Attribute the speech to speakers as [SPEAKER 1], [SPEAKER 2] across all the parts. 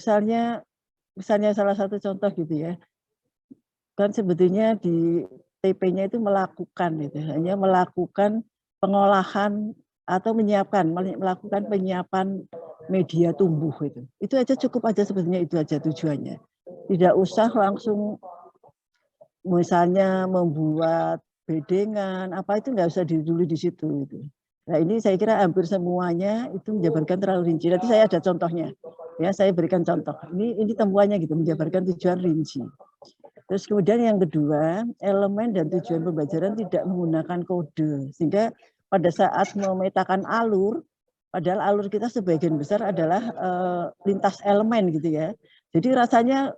[SPEAKER 1] misalnya salah satu contoh gitu ya, kan sebetulnya di TP-nya itu melakukan gitu, hanya melakukan pengolahan atau melakukan penyiapan media tumbuh itu. Itu aja cukup aja sebetulnya, itu aja tujuannya. Tidak usah langsung misalnya membuat bedengan, apa itu nggak usah dulu di situ. Gitu. Nah ini saya kira hampir semuanya itu menjabarkan terlalu rinci. Nanti saya ada contohnya, ya saya berikan contoh. Ini temuannya gitu, menjabarkan tujuan rinci. Terus kemudian yang kedua, elemen dan tujuan pembelajaran tidak menggunakan kode, sehingga pada saat memetakan alur, padahal alur kita sebagian besar adalah lintas elemen gitu ya. Jadi rasanya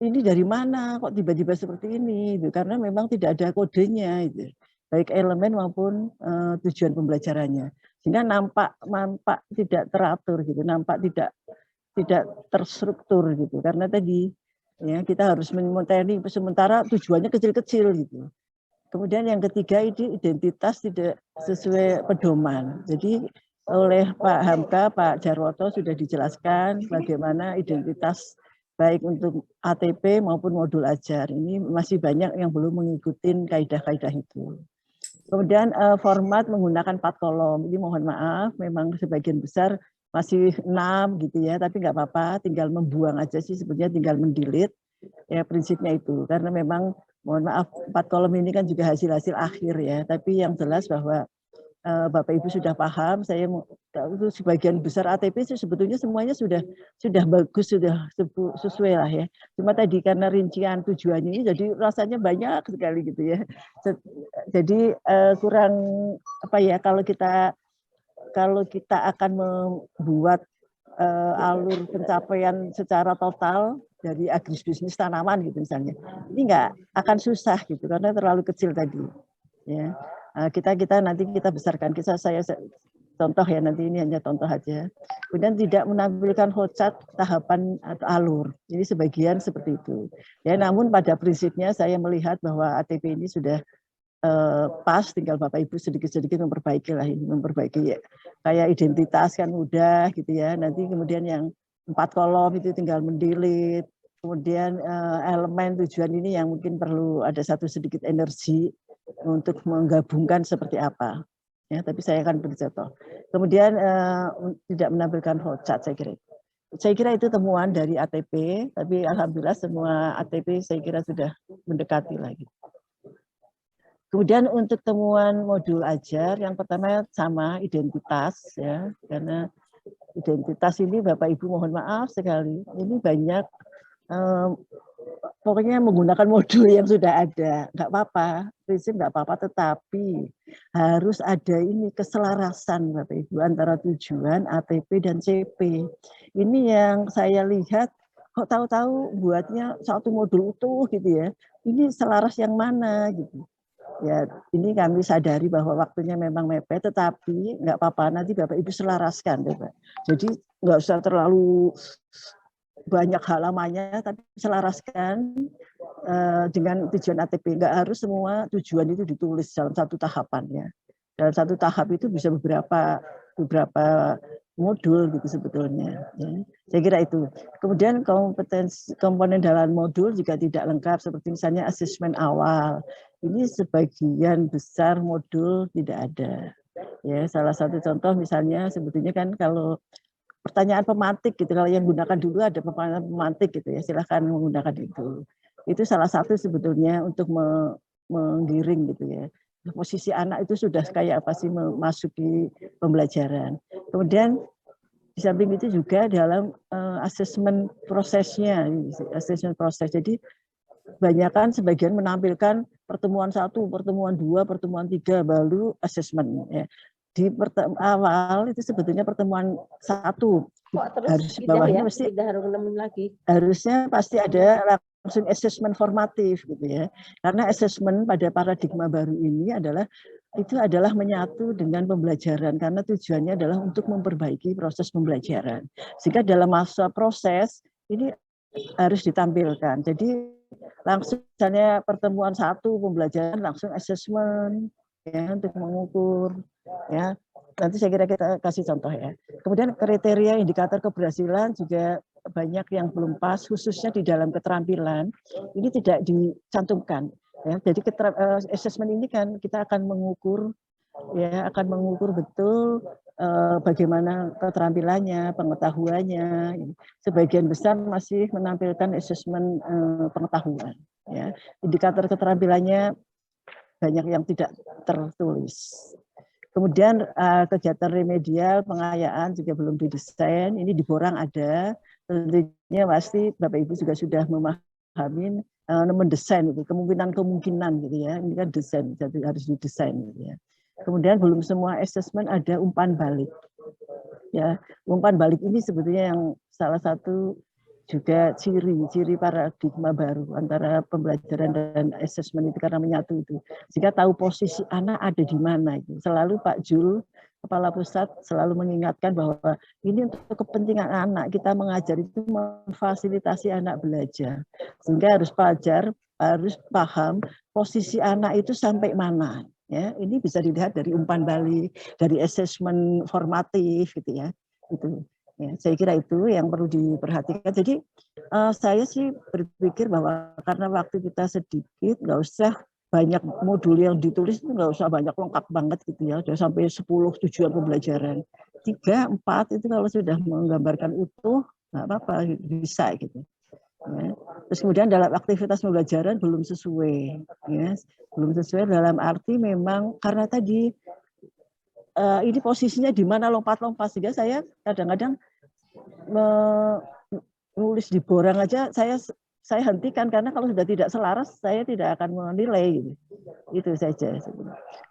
[SPEAKER 1] ini dari mana kok tiba-tiba seperti ini, gitu. Karena memang tidak ada kodenya, gitu. Baik elemen maupun tujuan pembelajarannya, sehingga nampak tidak teratur, gitu, nampak tidak terstruktur, gitu. Karena tadi ya kita harus menyunteni sementara tujuannya kecil-kecil, gitu. Kemudian yang ketiga ini identitas tidak sesuai pedoman. Jadi oleh Pak Hamka, Pak Jarwoto sudah dijelaskan bagaimana identitas baik untuk ATP maupun modul ajar. Ini masih banyak yang belum mengikuti kaidah-kaidah itu. Kemudian format menggunakan 4 kolom. Ini mohon maaf, memang sebagian besar masih 6 gitu ya, tapi nggak apa-apa, tinggal membuang aja sih sebenarnya, tinggal mendelete. Ya prinsipnya itu, karena memang mohon maaf 4 kolom ini kan juga hasil-hasil akhir ya, tapi yang jelas bahwa Bapak Ibu sudah paham, saya itu sebagian besar ATP itu sebetulnya semuanya sudah bagus, sudah sesuai lah ya. Cuma tadi karena rincian tujuannya ini jadi rasanya banyak sekali gitu ya. Jadi kurang apa ya, kalau kita akan membuat alur pencapaian secara total dari agribisnis tanaman gitu misalnya, ini nggak akan susah gitu karena terlalu kecil tadi ya. Kita nanti kita besarkan, saya contoh ya, nanti ini hanya contoh aja. Kemudian tidak menampilkan hotchart tahapan atau alur, jadi sebagian seperti itu ya. Namun pada prinsipnya saya melihat bahwa ATP ini sudah pas, tinggal Bapak Ibu sedikit-sedikit memperbaiki lah, ini memperbaiki ya. Kayak identitas kan udah gitu ya, nanti kemudian yang 4 kolom itu tinggal mendelete, kemudian elemen tujuan ini yang mungkin perlu ada satu sedikit energi untuk menggabungkan seperti apa ya, tapi saya akan beri contoh. Kemudian tidak menampilkan hotchart, saya kira itu temuan dari ATP, tapi alhamdulillah semua ATP saya kira sudah mendekati lagi. Kemudian untuk temuan modul ajar, yang pertama sama identitas ya, karena identitas ini Bapak Ibu mohon maaf sekali, ini banyak pokoknya menggunakan modul yang sudah ada, nggak apa-apa, prinsip nggak apa-apa, tetapi harus ada ini keselarasan Bapak Ibu antara tujuan ATP dan CP. Ini yang saya lihat, kok tahu-tahu buatnya satu modul utuh gitu ya, ini selaras yang mana gitu. Ya, ini kami sadari bahwa waktunya memang mepet, tetapi nggak apa-apa, nanti Bapak Ibu selaraskan, Bapak. Jadi nggak usah terlalu banyak halamannya, tapi selaraskan dengan tujuan ATP. Nggak harus semua tujuan itu ditulis dalam satu tahapannya. Dalam satu tahap itu bisa beberapa modul gitu sebetulnya. Ya. Saya kira itu. Kemudian komponen dalam modul jika tidak lengkap, seperti misalnya asesmen awal. Ini sebagian besar modul tidak ada. Ya, salah satu contoh misalnya sebetulnya kan kalau pertanyaan pemantik gitu, kalau yang gunakan dulu ada pertanyaan pemantik gitu ya, silahkan menggunakan itu. Itu salah satu sebetulnya untuk menggiring gitu ya. Posisi anak itu sudah kayak apa sih memasuki pembelajaran. Kemudian di samping itu juga dalam asesmen prosesnya, asesmen proses. Jadi kebanyakan sebagian menampilkan pertemuan 1, pertemuan 2, pertemuan 3, baru asesmen. Ya. Di awal itu sebetulnya pertemuan 1, harus bawahnya mesti harusnya pasti ada langsung asesmen formatif gitu ya. Karena asesmen pada paradigma baru ini adalah menyatu dengan pembelajaran, karena tujuannya adalah untuk memperbaiki proses pembelajaran. Sehingga dalam masa proses ini harus ditampilkan. Jadi langsung misalnya pertemuan 1 pembelajaran langsung asesmen ya, untuk mengukur ya. Nanti saya kira kita kasih contoh ya. Kemudian kriteria indikator keberhasilan juga banyak yang belum pas, khususnya di dalam keterampilan, ini tidak dicantumkan. Ya, jadi assessment ini kan kita akan mengukur, ya, akan mengukur betul bagaimana keterampilannya, pengetahuannya. Sebagian besar masih menampilkan assessment pengetahuan. Ya, indikator keterampilannya banyak yang tidak tertulis. Kemudian kegiatan remedial, pengayaan juga belum didesain. Ini di Borang ada. Tentunya pasti Bapak Ibu juga sudah memahami mendesain itu kemungkinan gitu ya. Ini kan desain, jadi harus didesain gitu ya. Kemudian belum semua assessment ada umpan balik. Ya, umpan balik ini sebetulnya yang salah satu juga ciri paradigma baru antara pembelajaran dan assessment itu karena menyatu itu. Jika tahu posisi anak ada di mana itu. Selalu Pak Jul, Kepala Pusat selalu mengingatkan bahwa ini untuk kepentingan anak, kita mengajar itu memfasilitasi anak belajar. Sehingga harus harus paham posisi anak itu sampai mana. Ya, ini bisa dilihat dari umpan balik, dari assessment formatif gitu ya. Itu. Ya, saya kira itu yang perlu diperhatikan. Jadi saya sih berpikir bahwa karena waktu kita sedikit, nggak usah banyak modul yang ditulis, nggak usah banyak lengkap banget gitu ya. Sudah sampai 10 tujuan pembelajaran. 3, 4 itu kalau sudah menggambarkan utuh, nggak apa-apa, bisa gitu. Ya. Terus kemudian dalam aktivitas pembelajaran belum sesuai. Ya. Belum sesuai dalam arti memang karena tadi ini posisinya di mana lompat-lompat, sehingga saya kadang-kadang menulis di borang aja saya hentikan karena kalau sudah tidak selaras saya tidak akan menilai gitu. Itu saja.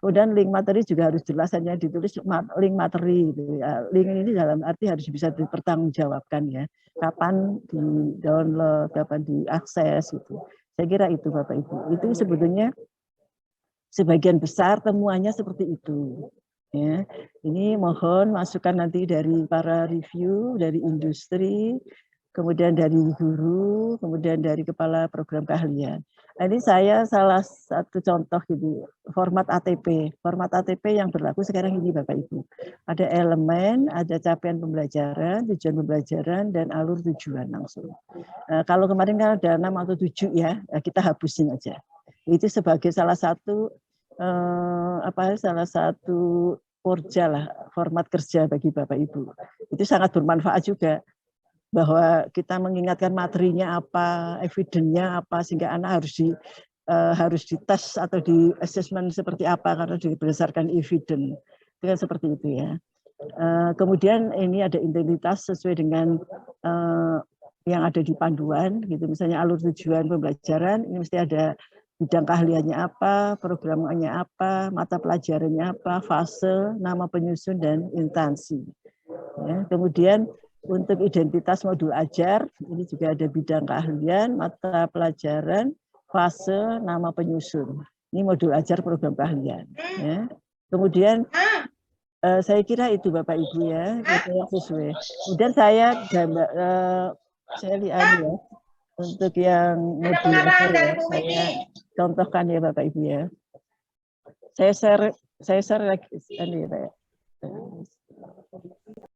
[SPEAKER 1] Kemudian link materi juga harus jelas, hanya ditulis link materi gitu ya. Link ini dalam arti harus bisa dipertanggungjawabkan ya. Kapan di download, kapan diakses gitu. Saya kira itu Bapak Ibu. Itu sebetulnya sebagian besar temuannya seperti itu. Ya, ini mohon masukan nanti dari para review, dari industri, kemudian dari guru, kemudian dari kepala program keahlian. Nah, ini saya salah satu contoh gitu, format ATP. Format ATP yang berlaku sekarang ini Bapak Ibu. Ada elemen, ada capaian pembelajaran, tujuan pembelajaran, dan alur tujuan langsung. Nah, kalau kemarin kan ada 6 atau 7 ya, kita hapusin aja. Itu sebagai salah satu salah satu porja lah, format kerja bagi Bapak Ibu. Itu sangat bermanfaat juga bahwa kita mengingatkan materinya apa, evidennya apa, sehingga anak harus dites atau di assessment seperti apa karena berdasarkan eviden. Itu kan seperti itu ya. Kemudian ini ada identitas sesuai dengan yang ada di panduan gitu, misalnya alur tujuan pembelajaran ini mesti ada bidang keahliannya apa, programnya apa, mata pelajarannya apa, fase, nama penyusun, dan instansi. Ya, kemudian untuk identitas modul ajar, ini juga ada bidang keahlian, mata pelajaran, fase, nama penyusun. Ini modul ajar program keahlian. Ya. Kemudian saya kira itu Bapak Ibu ya, itu yang sesuai. Kemudian saya lihat ya, untuk yang modul ajar ya, saya contohkan ya Bapak Ibu ya. Saya share lagi ini ya Pak.